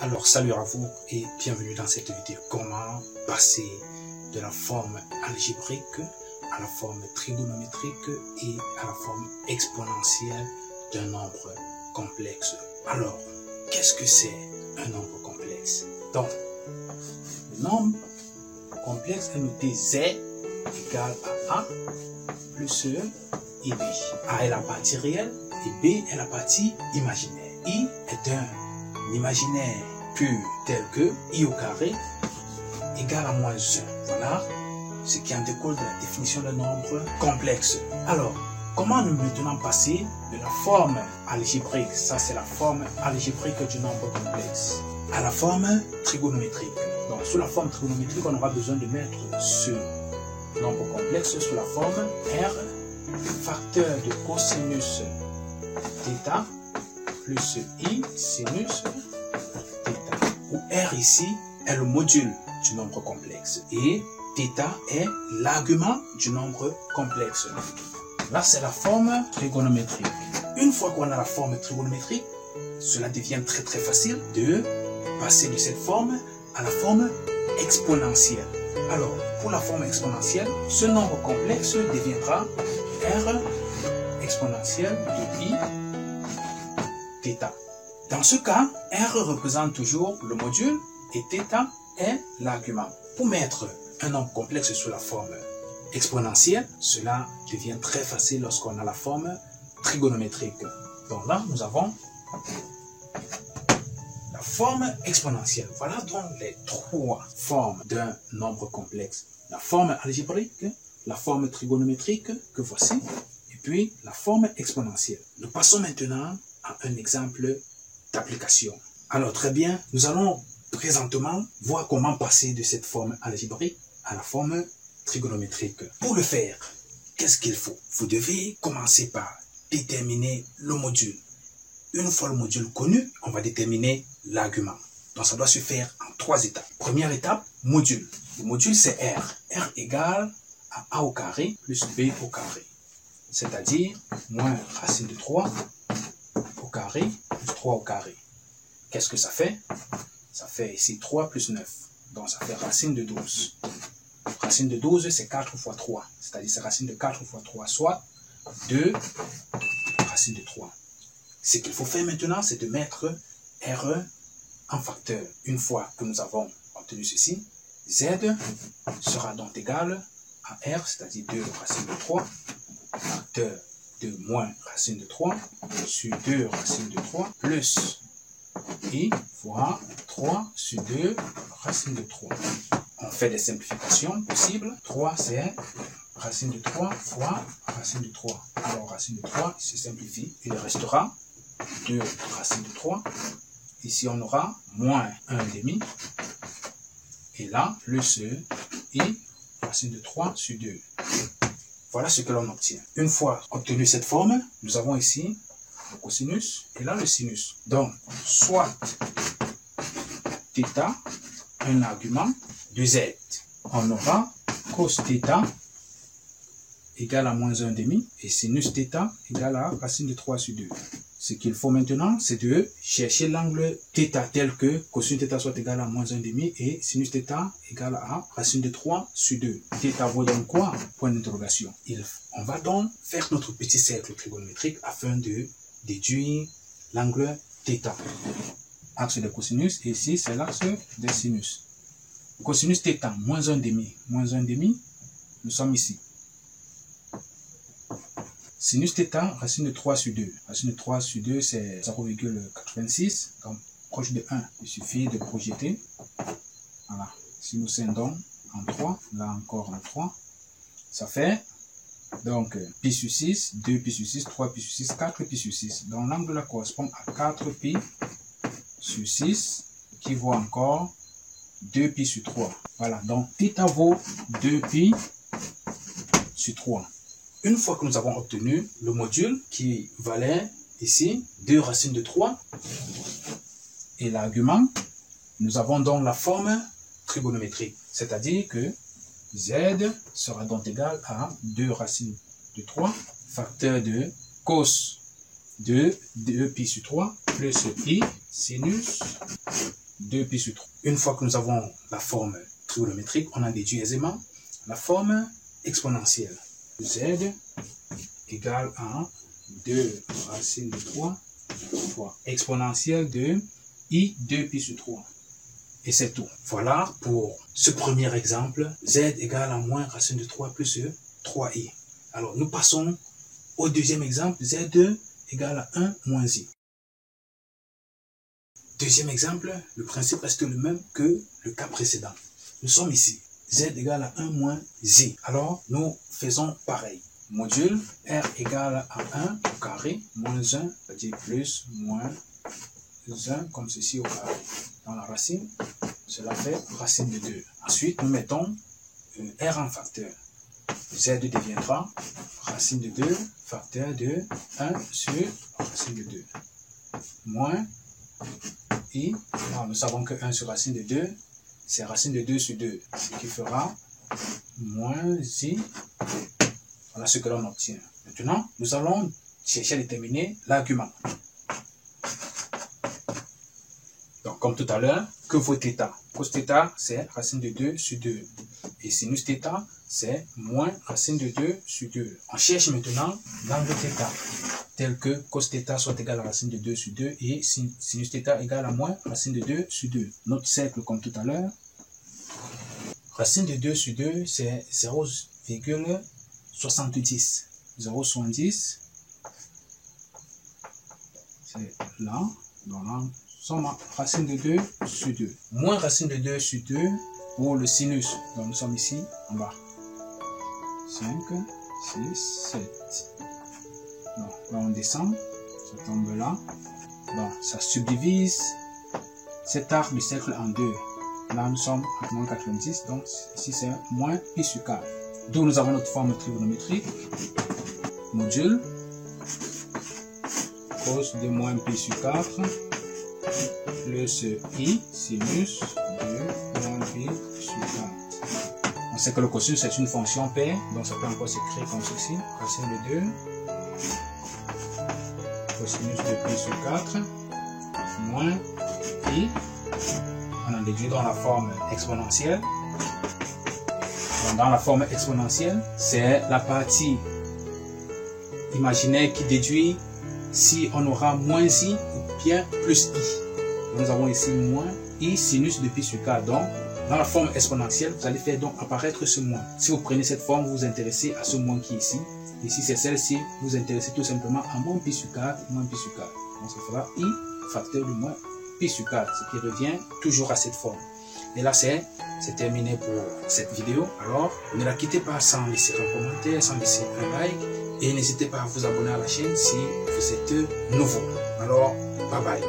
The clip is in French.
Alors salut à vous et bienvenue dans cette vidéo. Comment passer de la forme algébrique à la forme trigonométrique et à la forme exponentielle d'un nombre complexe. Alors, qu'est-ce que c'est un nombre complexe? Donc, le nombre complexe est noté Z égale à A plus E et B. A est la partie réelle et B est la partie imaginaire. I est un imaginaire pur tel que I au carré égale à moins 1. Voilà ce qui en découle de la définition d'un nombre complexe. Alors, comment nous maintenant passer de la forme algébrique, ça c'est la forme algébrique du nombre complexe, à la forme trigonométrique? Donc, sous la forme trigonométrique, on aura besoin de mettre ce nombre complexe sous la forme R, facteur de cosinus θ plus I sinus θ, où R ici est le module du nombre complexe et θ est l'argument du nombre complexe. Là, c'est la forme trigonométrique. Une fois qu'on a la forme trigonométrique, cela devient très facile de passer de cette forme à la forme exponentielle. Alors, pour la forme exponentielle, ce nombre complexe deviendra R exponentielle de I θ. Dans ce cas, R représente toujours le module et θ est l'argument. Pour mettre un nombre complexe sous la forme exponentielle, cela devient très facile lorsqu'on a la forme trigonométrique. Donc là, nous avons la forme exponentielle. Voilà donc les trois formes d'un nombre complexe. La forme algébrique, la forme trigonométrique que voici, et puis la forme exponentielle. Nous passons maintenant à un exemple d'application. Alors très bien, nous allons présentement voir comment passer de cette forme algébrique à la forme trigonométrique. Pour le faire, qu'est-ce qu'il faut? Vous devez commencer par déterminer le module. Une fois le module connu, on va déterminer l'argument. Donc ça doit se faire en 3 étapes. Première étape, module. Le module c'est R. R égale à A au carré plus B au carré. C'est-à-dire moins racine de 3 au carré plus 3 au carré. Qu'est-ce que ça fait? Ça fait ici 3 plus 9. Donc ça fait racine de 12. Racine de 12, c'est 4 fois 3. C'est-à-dire c'est racine de 4 fois 3, soit 2 racine de 3. Ce qu'il faut faire maintenant, c'est de mettre R1 en facteur. Une fois que nous avons obtenu ceci, Z sera donc égal à R, c'est-à-dire 2 racine de 3, facteur de moins racine de 3, sur 2 racine de 3, plus I fois 3 sur 2 racine de 3. On fait des simplifications possibles. 3 c'est racine de 3 fois racine de 3. Alors racine de 3 se simplifie. Il restera 2 racine de 3. Ici on aura moins 1,5. Et là, plus I racine de 3 sur 2. Voilà ce que l'on obtient. Une fois obtenu cette forme, nous avons ici le cosinus et là le sinus. Donc, soit θ, un argument de Z. On aura cos θ égale à moins 1,5 et sinus θ égale à racine de 3 sur 2. Ce qu'il faut maintenant, c'est de chercher l'angle θ tel que cosinus θ soit égal à moins 1,5 et sinus θ égale à racine de 3 sur 2. Θ vaut donc quoi? Point d'interrogation. On va donc faire notre petit cercle trigonométrique afin de déduire l'angle θ. Axe de cosinus, et ici c'est l'axe des sinus. Cosinus θ, moins 1,5, nous sommes ici. Sinus θ, racine de 3 sur 2. Racine de 3 sur 2, c'est 0,86. Donc, proche de 1, il suffit de projeter. Voilà. Si nous scindons en 3, là encore en 3, ça fait donc pi sur 6, 2 pi sur 6, 3 pi sur 6, 4 pi sur 6. Donc, l'angle là correspond à 4 pi sur 6, qui vaut encore 2 pi sur 3. Voilà. Donc, θ vaut 2 pi sur 3. Une fois que nous avons obtenu le module qui valait ici 2 racines de 3 et l'argument, nous avons donc la forme trigonométrique. C'est-à-dire que Z sera donc égal à 2 racines de 3, facteur de cos de 2 pi sur 3 plus I sinus 2pi sur 3. Une fois que nous avons la forme trigonométrique, on en déduit aisément la forme exponentielle. Z égale à 2 racine de 3 fois exponentielle de I 2pi sur 3. Et c'est tout. Voilà pour ce premier exemple. Z égale à moins racine de 3 plus 3i. Alors, nous passons au deuxième exemple. Z égale à 1 moins i. Deuxième exemple, le principe reste le même que le cas précédent. Nous sommes ici. Z égale à 1 moins i. Alors, nous faisons pareil. Module R égale à 1 au carré, moins 1, c'est-à-dire plus, moins 1, comme ceci au carré. Dans la racine, cela fait racine de 2. Ensuite, nous mettons R en facteur. Z deviendra racine de 2, facteur de 1 sur racine de 2. Moins I, alors nous savons que 1 sur racine de 2, c'est racine de 2 sur 2, ce qui fera moins I. Voilà ce que l'on obtient. Maintenant, nous allons chercher à déterminer l'argument. Donc, comme tout à l'heure, que vaut θ? Cos θ, c'est racine de 2 sur 2. Et sinus θ, c'est moins racine de 2 sur 2. On cherche maintenant l'angle θ, tel que cos θ soit égal à racine de 2 sur 2 et sinus θ égale à moins racine de 2 sur 2. Notre cercle, comme tout à l'heure, racine de 2 sur 2, c'est 0,70. 0,70, c'est là. Donc là, nous sommes à racine de 2 sur 2. Moins racine de 2 sur 2 pour le sinus. Donc nous sommes ici en bas. 5, 6, 7. Donc, là on descend, ça tombe là. Donc ça subdivise cet arc du cercle en deux. Là nous sommes à moins 90, donc ici c'est moins pi sur 4. D'où nous avons notre forme trigonométrique. Module cos de moins pi sur 4 plus i sinus de moins pi sur 4. On sait que le cosinus est une fonction paire, donc ça peut encore s'écrire comme ceci. Racine de 2 cosinus de pi sur 4 moins i. On en déduit dans la forme exponentielle. Dans la forme exponentielle, c'est la partie imaginaire qui déduit si on aura moins i ou bien plus i. Nous avons ici moins i sinus de pi sur 4. Donc, dans la forme exponentielle, vous allez faire donc apparaître ce moins. Si vous prenez cette forme, vous vous intéressez à ce moins qui est ici. Ici, c'est celle-ci. Vous vous intéressez tout simplement à moins pi sur 4, moins pi sur 4. Donc, ça fera i facteur de moins pi sur 4, ce qui revient toujours à cette forme. Et là, c'est terminé pour cette vidéo. Alors, ne la quittez pas sans laisser un commentaire, sans laisser un like. Et n'hésitez pas à vous abonner à la chaîne si vous êtes nouveau. Alors, bye bye.